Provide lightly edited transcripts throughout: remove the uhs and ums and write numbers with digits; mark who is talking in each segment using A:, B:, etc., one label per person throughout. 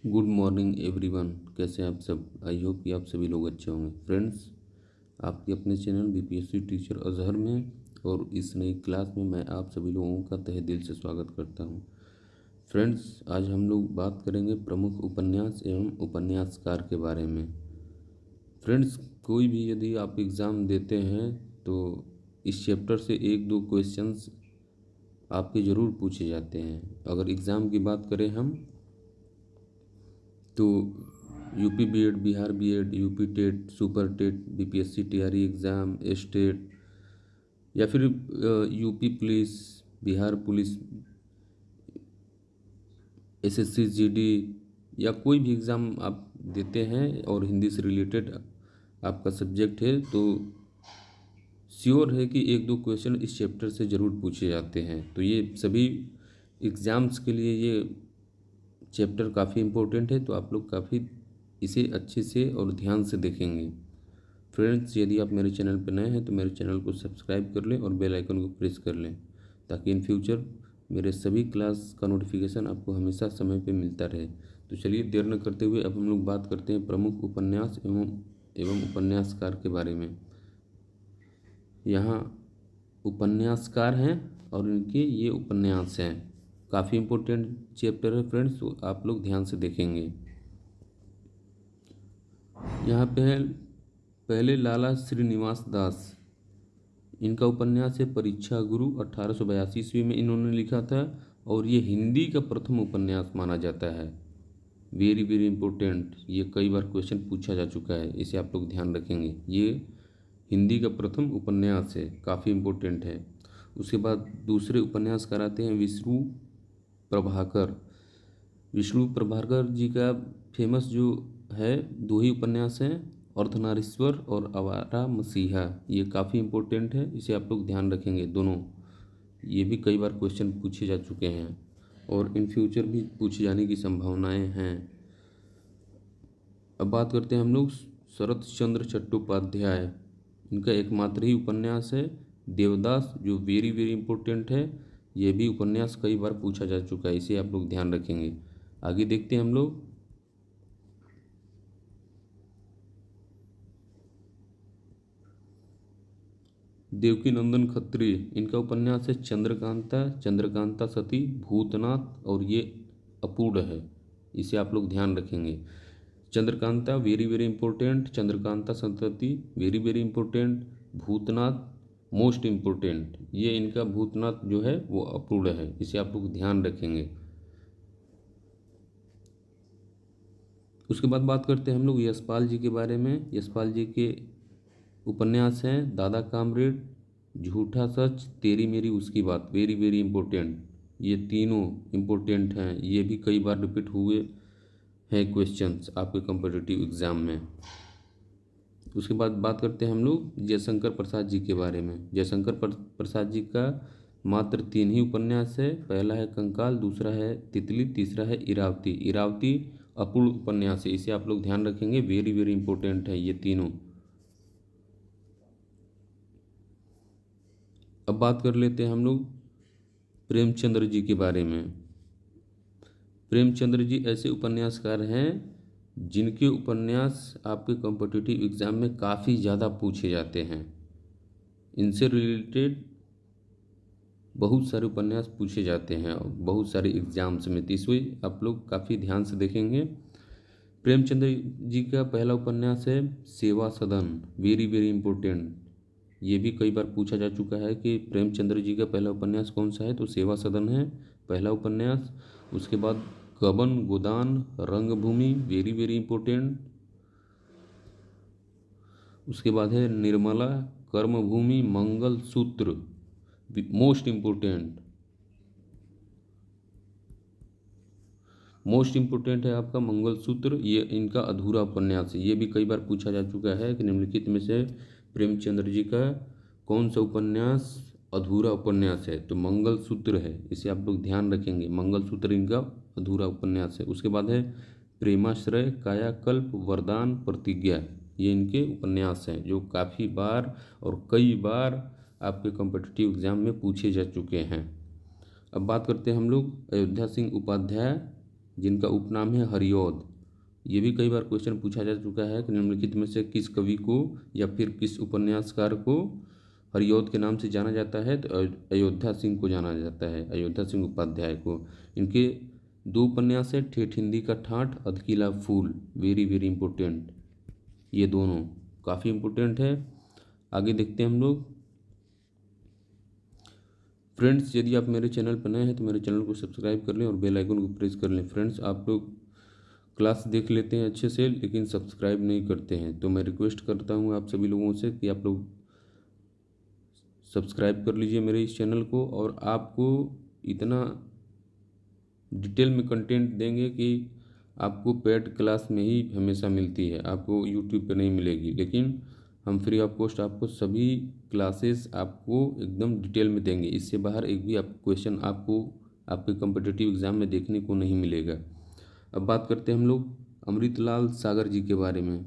A: Good morning everyone. कैसे हैं आप सब? आई होप कि आप सभी लोग अच्छे होंगे। फ्रेंड्स, आपके अपने चैनल बीपीएससी टीचर अजहर में और इस नई क्लास में मैं आप सभी लोगों का तहे दिल से स्वागत करता हूं। फ्रेंड्स, आज हम लोग बात करेंगे प्रमुख उपन्यास एवं उपन्यासकार के बारे में। फ्रेंड्स, कोई भी यदि आप एग्ज़ाम देते हैं तो इस चैप्टर से एक दो क्वेश्चंस आपके ज़रूर पूछे जाते हैं। अगर एग्ज़ाम की बात करें हम तो UP BEd, Bihar BEd, UP TET, super TET, BPSC TRE exam, state या फिर UP police, Bihar police, SSC GD या कोई भी एग्ज़ाम आप देते हैं और हिंदी से रिलेटेड आपका सब्जेक्ट है तो श्योर है कि एक दो क्वेश्चन इस चैप्टर से ज़रूर पूछे जाते हैं। तो ये सभी एग्ज़ाम्स के लिए ये चैप्टर काफ़ी इम्पोर्टेंट है, तो आप लोग काफ़ी इसे अच्छे से और ध्यान से देखेंगे। फ्रेंड्स, यदि आप मेरे चैनल पर नए हैं तो मेरे चैनल को सब्सक्राइब कर लें और बेल आइकन को प्रेस कर लें ताकि इन फ्यूचर मेरे सभी क्लास का नोटिफिकेशन आपको हमेशा समय पे मिलता रहे। तो चलिए देर न करते हुए अब हम लोग बात करते हैं प्रमुख उपन्यास एवं उपन्यासकार के बारे में। यहाँ उपन्यासकार हैं और इनके ये उपन्यास हैं। काफ़ी इम्पोर्टेंट चैप्टर है फ्रेंड्स, तो आप लोग ध्यान से देखेंगे। यहाँ पे है पहले लाला श्रीनिवास दास, इनका उपन्यास है परीक्षा गुरु। 1882 ईस्वी में इन्होंने लिखा था और ये हिंदी का प्रथम उपन्यास माना जाता है। वेरी वेरी इंपॉर्टेंट, ये कई बार क्वेश्चन पूछा जा चुका है, इसे आप लोग ध्यान रखेंगे। ये हिंदी का प्रथम उपन्यास है, काफ़ी इम्पोर्टेंट है। उसके बाद दूसरे उपन्यासकार आते हैं विष्णु प्रभाकर। विष्णु प्रभाकर जी का फेमस जो है दो ही उपन्यास हैं, अर्धनारीश्वर और आवारा मसीहा। ये काफ़ी इम्पोर्टेंट है, इसे आप लोग ध्यान रखेंगे दोनों। ये भी कई बार क्वेश्चन पूछे जा चुके हैं और इन फ्यूचर भी पूछे जाने की संभावनाएं हैं। अब बात करते हैं हम लोग शरत चंद्र चट्टोपाध्याय। इनका एकमात्र ही उपन्यास है देवदास, जो वेरी वेरी इंपॉर्टेंट है। ये भी उपन्यास कई बार पूछा जा चुका है, इसे आप लोग ध्यान रखेंगे। आगे देखते हैं हम लोग देवकी नंदन खत्री। इनका उपन्यास है चंद्रकांता, चंद्रकांता सती, भूतनाथ और ये अपूर्ण है, इसे आप लोग ध्यान रखेंगे। Chandrakanta very very important, Chandrakanta Santati very very important, Bhootnath most important. ये इनका भूतनाथ जो है वो अपूर्ण है, इसे आप लोग ध्यान रखेंगे। उसके बाद बात करते हैं हम लोग यशपाल जी के बारे में। यशपाल जी के उपन्यास हैं दादा कामरेड, झूठा सच, तेरी मेरी उसकी बात। वेरी वेरी इंपॉर्टेंट, ये तीनों इम्पोर्टेंट हैं। ये भी कई बार रिपीट हुए हैं क्वेश्चंस आपके कॉम्पिटिटिव एग्ज़ाम में। उसके बाद बात करते हैं हम लोग जयशंकर प्रसाद जी के बारे में। जयशंकर प्रसाद जी का मात्र 3 ही उपन्यास है। पहला है कंकाल, दूसरा है तितली, तीसरा है इरावती। इरावती अपूर्ण उपन्यास है, इसे आप लोग ध्यान रखेंगे। वेरी वेरी इंपॉर्टेंट है ये तीनों। अब बात कर लेते हैं हम लोग प्रेमचंद्र जी के बारे में। प्रेमचंद्र जी ऐसे उपन्यासकार हैं जिनके उपन्यास आपके कॉम्पिटिटिव एग्ज़ाम में काफ़ी ज़्यादा पूछे जाते हैं। इनसे रिलेटेड बहुत सारे उपन्यास पूछे जाते हैं और बहुत सारे एग्जाम्स में, तो इसमें आप लोग काफ़ी ध्यान से देखेंगे। प्रेमचंद्र जी का पहला उपन्यास है सेवा सदन। वेरी वेरी इंपॉर्टेंट, ये भी कई बार पूछा जा चुका है कि प्रेमचंद्र जी का पहला उपन्यास कौन सा है, तो सेवा सदन है पहला उपन्यास। उसके बाद गबन गोदान रंगभूमि, वेरी वेरी इंपॉर्टेंट। उसके बाद है निर्मला, कर्मभूमि, मंगल सूत्र, मोस्ट इम्पोर्टेंट। मोस्ट इम्पोर्टेंट है आपका मंगलसूत्र, ये इनका अधूरा उपन्यास है। ये भी कई बार पूछा जा चुका है कि निम्नलिखित में से प्रेमचंद्र जी का कौन सा उपन्यास अधूरा उपन्यास है, तो मंगलसूत्र है, इसे आप लोग ध्यान रखेंगे। मंगलसूत्र इनका अधूरा उपन्यास है। उसके बाद है प्रेमाश्रय, कायाकल्प, वरदान, प्रतिज्ञा। ये इनके उपन्यास हैं जो काफ़ी बार और कई बार आपके कॉम्पिटिटिव एग्जाम में पूछे जा चुके हैं। अब बात करते हैं हम लोग अयोध्या सिंह उपाध्याय जिनका उपनाम है हरिऔध। ये भी कई बार क्वेश्चन पूछा जा चुका है कि निम्नलिखित में से किस कवि को या फिर किस उपन्यासकार को हरिऔध के नाम से जाना जाता है, तो अयोध्या सिंह को जाना जाता है, अयोध्या सिंह उपाध्याय को। इनके दो उपन्यास है, ठेठ हिंदी का ठाठ, अधकिला फूल, वेरी वेरी इंपॉर्टेंट, ये दोनों काफ़ी इंपॉर्टेंट है। आगे देखते हैं हम लोग। फ्रेंड्स, यदि आप मेरे चैनल पर नए हैं तो मेरे चैनल को सब्सक्राइब कर लें और बेल आइकन को प्रेस कर लें। फ्रेंड्स, आप लोग क्लास देख लेते हैं अच्छे से लेकिन सब्सक्राइब नहीं करते हैं, तो मैं रिक्वेस्ट करता हूं आप सभी लोगों से कि आप लोग सब्सक्राइब कर लीजिए मेरे इस चैनल को। और आपको इतना डिटेल में कंटेंट देंगे कि आपको पेड क्लास में ही हमेशा मिलती है, आपको यूट्यूब पे नहीं मिलेगी। लेकिन हम फ्री ऑफ कॉस्ट आपको सभी क्लासेस आपको एकदम डिटेल में देंगे। इससे बाहर एक भी आप क्वेश्चन आपको आपके कॉम्पिटिटिव एग्ज़ाम में देखने को नहीं मिलेगा। अब बात करते हैं हम लोग अमृतलाल सागर जी के बारे में।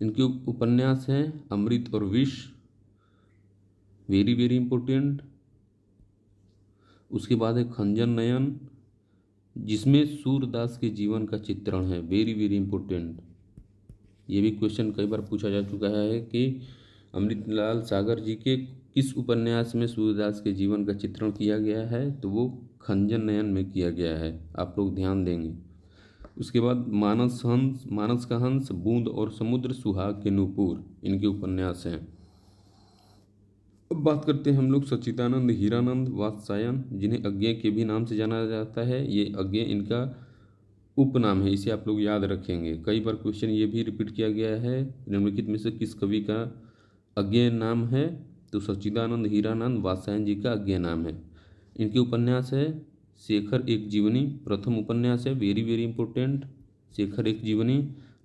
A: इनके उपन्यास हैं अमृत और विष, वेरी वेरी इंपॉर्टेंट। उसके बाद है खंजन नयन, जिसमें सूरदास के जीवन का चित्रण है, वेरी वेरी इंपॉर्टेंट। ये भी क्वेश्चन कई बार पूछा जा चुका है कि अमृतलाल सागर जी के किस उपन्यास में सूरदास के जीवन का चित्रण किया गया है, तो वो खंजन नयन में किया गया है, आप लोग ध्यान देंगे। उसके बाद मानस का हंस, बूंद और समुद्र, सुहाग के नूपुर, इनके उपन्यास हैं। अब बात करते हैं हम लोग सच्चिदानंद हीरानंद वात्स्यायन, जिन्हें अज्ञेय के भी नाम से जाना जाता है। ये अज्ञेय इनका उपनाम है, इसे आप लोग याद रखेंगे। कई बार क्वेश्चन ये भी रिपीट किया गया है, निम्नलिखित में से किस कवि का अज्ञेय नाम है, तो सच्चिदानंद हीरानंद वात्स्यायन जी का अज्ञेय नाम है। इनके उपन्यास है शेखर एक जीवनी, प्रथम उपन्यास है, वेरी वेरी इंपॉर्टेंट। शेखर एक जीवनी,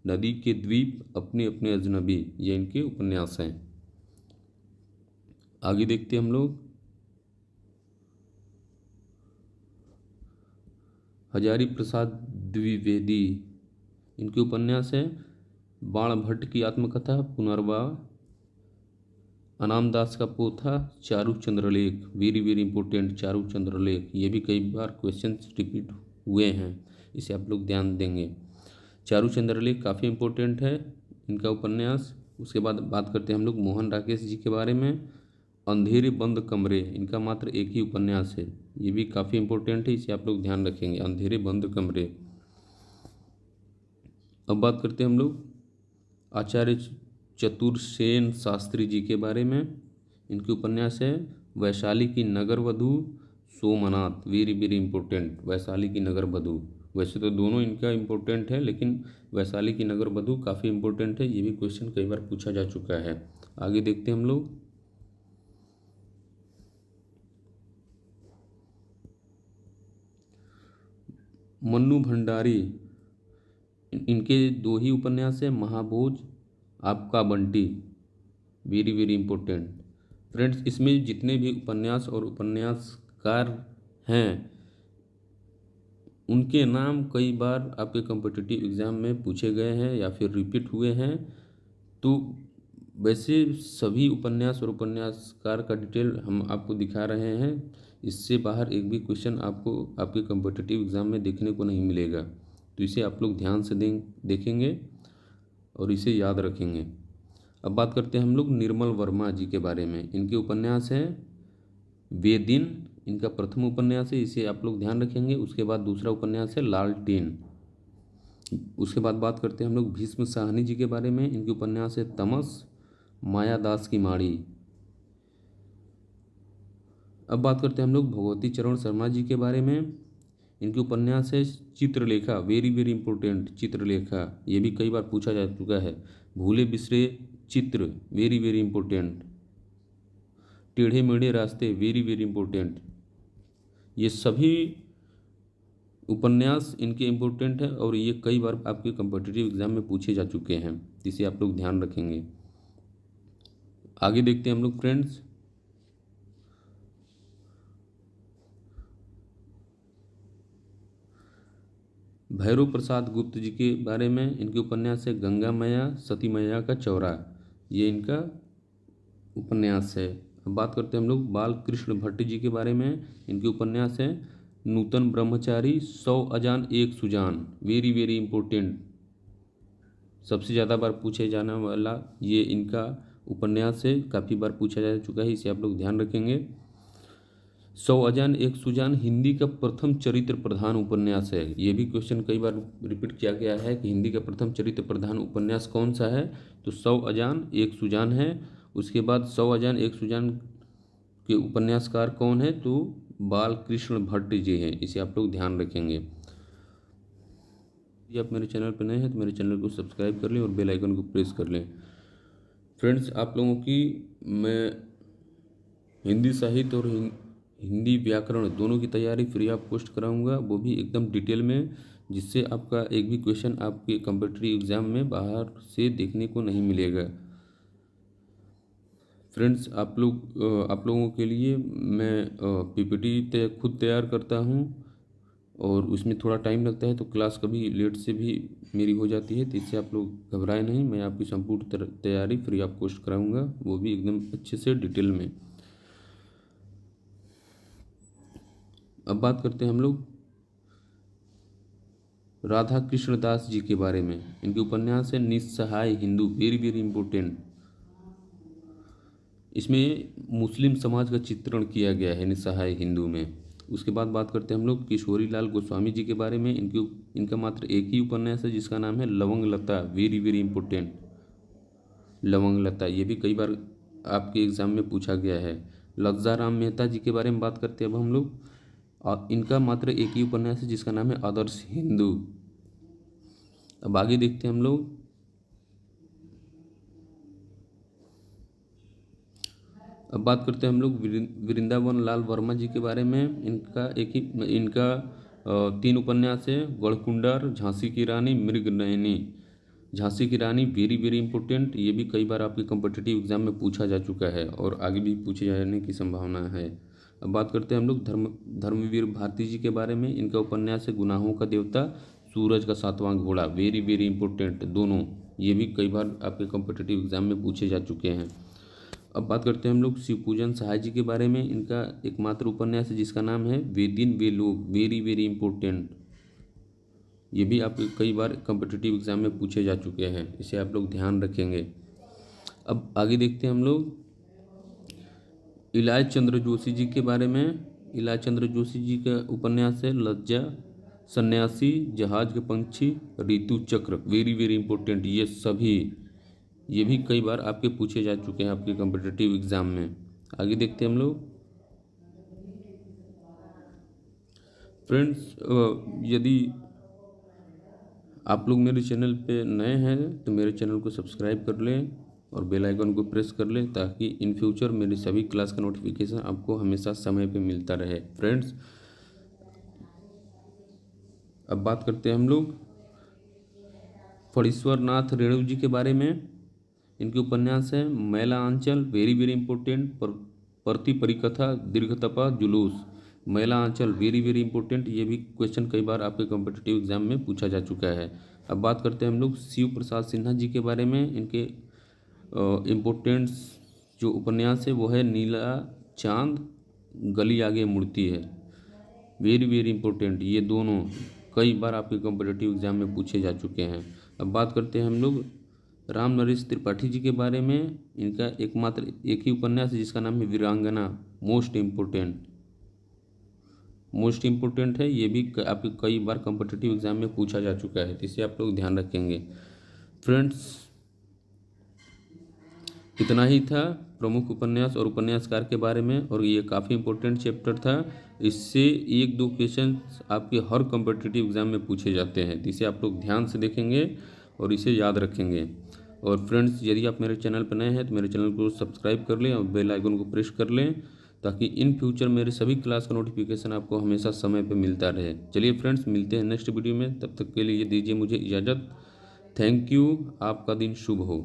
A: नदी के द्वीप, अपने अपने अजनबी, ये इनके उपन्यास हैं। आगे देखते हैं हम लोग हजारी प्रसाद द्विवेदी, इनके उपन्यास है बाण भट्ट की आत्मकथा पुनर्वाह, अनामदास का पोथा, चारु चंद्रलेख, वेरी वेरी इंपॉर्टेंट, चारु चंद्रलेख। ये भी कई बार क्वेश्चन रिपीट हुए हैं, इसे आप लोग ध्यान देंगे। चारु चंद्रलेख काफ़ी इंपॉर्टेंट है इनका उपन्यास। उसके बाद बात करते हैं हम लोग मोहन राकेश जी के बारे में। अंधेरे बंद कमरे, इनका मात्र एक ही उपन्यास है, ये भी काफ़ी इंपॉर्टेंट है, इसे आप लोग ध्यान रखेंगे, अंधेरे बंद कमरे। अब बात करते हैं हम लोग आचार्य चतुरसेन शास्त्री जी के बारे में। इनके उपन्यास है वैशाली की नगर वधू, Somnath, very very important, Vaishali की नगर वधू। वैसे तो दोनों इनका इंपॉर्टेंट है लेकिन वैशाली की नगर वधू काफ़ी इंपॉर्टेंट है, ये भी क्वेश्चन कई बार पूछा जा चुका है। आगे देखते हैं हम लोग मन्नू भंडारी, इनके दो ही उपन्यास है, महाभोज, आपका Bunty, very very important. Friends, इसमें जितने भी उपन्यास और उपन्यासकार हैं उनके नाम कई बार आपके कॉम्पिटिटिव एग्ज़ाम में पूछे गए हैं या फिर रिपीट हुए हैं। तो वैसे सभी उपन्यास और उपन्यासकार का डिटेल हम आपको दिखा रहे हैं, इससे बाहर एक भी क्वेश्चन आपको आपके कॉम्पिटिटिव एग्ज़ाम में देखने को नहीं मिलेगा। तो इसे आप लोग ध्यान से देखेंगे और इसे याद रखेंगे। अब बात करते हैं हम लोग निर्मल वर्मा जी के बारे में। इनके उपन्यास हैं वे दिन, इनका प्रथम उपन्यास है, इसे आप लोग ध्यान रखेंगे। उसके बाद दूसरा उपन्यास है लालटेन। उसके बाद बात करते हैं हम लोग भीष्म साहनी जी के बारे में। इनके उपन्यास है तमस, मायादास की माड़ी। अब बात करते हैं हम लोग भगवती चरण शर्मा जी के बारे में। इनके उपन्यास है Chitralekha, very very important, Chitralekha, ये भी कई बार पूछा जा चुका है। भूले बिसरे चित्र, वेरी वेरी इंपॉर्टेंट। टेढ़े मेढ़े रास्ते, वेरी वेरी इंपॉर्टेंट। ये सभी उपन्यास इनके इम्पोर्टेंट है और ये कई बार आपके कॉम्पिटिटिव एग्जाम में पूछे जा चुके हैं, इसे आप लोग ध्यान रखेंगे। आगे देखते हैं हम लोग फ्रेंड्स भैरव प्रसाद गुप्त जी के बारे में। इनके उपन्यास है गंगा मैया, सती मैया का चौरा, ये इनका उपन्यास है। अब बात करते हैं हम लोग बाल कृष्ण भट्ट जी के बारे में। इनके उपन्यास है नूतन ब्रह्मचारी, 100 अजान एक सुजान, वेरी वेरी इंपॉर्टेंट, सबसे ज़्यादा बार पूछे जाने वाला ये इनका उपन्यास है, काफ़ी बार पूछा जा चुका है, इसे आप लोग ध्यान रखेंगे। 100 अजान एक सुजान हिंदी का प्रथम चरित्र प्रधान उपन्यास है। ये भी क्वेश्चन कई बार रिपीट किया गया है कि हिंदी का प्रथम चरित्र प्रधान उपन्यास कौन सा है, तो 100 अजान एक सुजान है। उसके बाद 100 अजान एक सुजान के उपन्यासकार कौन है, तो बालकृष्ण भट्ट जी हैं, इसे आप लोग ध्यान रखेंगे। यदि आप मेरे चैनल पर नए हैं तो मेरे चैनल को सब्सक्राइब कर लें और बेल आइकन को प्रेस कर लें। फ्रेंड्स, आप लोगों की मैं हिंदी साहित्य और हिंदी व्याकरण दोनों की तैयारी फ्री ऑफ कॉस्ट कराऊंगा, वो भी एकदम डिटेल में, जिससे आपका एक भी क्वेश्चन आपके कॉम्पिटिटिव एग्ज़ाम में बाहर से देखने को नहीं मिलेगा। फ्रेंड्स, आप लोगों के लिए मैं पीपीटी खुद तैयार करता हूं और उसमें थोड़ा टाइम लगता है, तो क्लास कभी लेट से भी मेरी हो जाती है, तो इससे आप लोग घबराए नहीं। मैं आपकी संपूर्ण तैयारी फ्री ऑफ कॉस्ट कराऊंगा, वो भी एकदम अच्छे से डिटेल में। अब बात करते हैं हम लोग राधा कृष्ण दास जी के बारे में। इनके उपन्यास है निस्सहाय हिंदू, वेरी वेरी इंपॉर्टेंट। इसमें मुस्लिम समाज का चित्रण किया गया है निस्सहाय हिंदू में। उसके बाद बात करते हैं हम लोग किशोरी लाल गोस्वामी जी के बारे में। इनका मात्र एक ही उपन्यास है जिसका नाम है लवंग लता, वेरी वेरी इंपॉर्टेंट। लवंग लता, ये भी कई बार आपके एग्जाम में पूछा गया है। लज्जा राम मेहता जी के बारे में बात करते हैं अब हम लोग। इनका मात्र एक ही उपन्यास है जिसका नाम है आदर्श हिंदू। अब आगे देखते हैं हम लोग अब बात करते हैं हम लोग वृंदावन लाल वर्मा जी के बारे में। इनका 3 उपन्यास है, गढ़कुंडार, झांसी की रानी, मृगनयनी। झांसी की रानी वेरी वेरी इंपॉर्टेंट, ये भी कई बार आपके कॉम्पिटिटिव एग्जाम में पूछा जा चुका है और आगे भी पूछे जाने की संभावना है। अब बात करते हैं हम लोग धर्मवीर भारती जी के बारे में। इनका उपन्यास है गुनाहों का देवता, सूरज का 7वां घोड़ा, वेरी वेरी इंपॉर्टेंट दोनों, ये भी कई बार आपके कॉम्पिटिटिव एग्जाम में पूछे जा चुके हैं। अब बात करते हैं हम लोग शिवपूजन सहाय जी के बारे में। इनका एकमात्र उपन्यास है जिसका नाम है वे दिन वे लोग, वेरी वेरी इंपॉर्टेंट, ये भी आपके कई बार कॉम्पिटिटिव एग्जाम में पूछे जा चुके हैं, इसे आप लोग ध्यान रखेंगे। अब आगे देखते हैं हम लोग इलाय चंद्र जोशी जी के बारे में। इलाय चंद्र जोशी जी का उपन्यास है लज्जा, सन्यासी, जहाज के पंछी, ऋतु चक्र, वेरी वेरी इंपॉर्टेंट, ये भी कई बार आपके पूछे जा चुके हैं आपके कॉम्पिटिटिव एग्जाम में। आगे देखते हैं हम लोग फ्रेंड्स, यदि आप लोग मेरे चैनल पे नए हैं तो मेरे चैनल को सब्सक्राइब कर लें और बेल आइकन को प्रेस कर लें, ताकि इन फ्यूचर मेरी सभी क्लास का नोटिफिकेशन आपको हमेशा समय पे मिलता रहे। फ्रेंड्स, अब बात करते हैं हम लोग फणीश्वर नाथ रेणु जी के बारे में। इनके उपन्यास है मैला आंचल, वेरी वेरी इंपॉर्टेंट, प्रति परिकथा, दीर्घतपा, जुलूस। मैला आंचल वेरी वेरी इंपॉर्टेंट, ये भी क्वेश्चन कई बार आपके कॉम्पिटिटिव एग्जाम में पूछा जा चुका है। अब बात करते हैं हम लोग शिव प्रसाद सिन्हा जी के बारे में। इनके इम्पोर्टेंट्स जो उपन्यास है वो है नीला चांद, गली आगे मुड़ती है, वेरी वेरी इंपॉर्टेंट, ये दोनों कई बार आपके कॉम्पिटिटिव एग्जाम में पूछे जा चुके हैं। अब बात करते हैं हम लोग राम नरेश त्रिपाठी जी के बारे में। इनका एकमात्र एक ही उपन्यास है जिसका नाम है वीरांगना, मोस्ट इम्पोर्टेंट है, ये भी आपके कई बार कॉम्पिटिटिव एग्जाम में पूछा जा चुका है, तो इसे आप लोग ध्यान रखेंगे। फ्रेंड्स, इतना ही था प्रमुख उपन्यास और उपन्यासकार के बारे में, और ये काफ़ी इंपॉर्टेंट चैप्टर था। इससे 1-2 क्वेश्चन आपके हर कॉम्पिटिटिव एग्जाम में पूछे जाते हैं, तो इसे आप लोग ध्यान से देखेंगे और इसे याद रखेंगे। और फ्रेंड्स, यदि आप मेरे चैनल पर नए हैं तो मेरे चैनल को सब्सक्राइब कर लें और बेल आइकन को प्रेस कर लें, ताकि इन फ्यूचर मेरे सभी क्लास का नोटिफिकेशन आपको हमेशा समय पर मिलता रहे। चलिए फ्रेंड्स, मिलते हैं नेक्स्ट वीडियो में, तब तक के लिए दीजिए मुझे इजाज़त। थैंक यू, आपका दिन शुभ हो।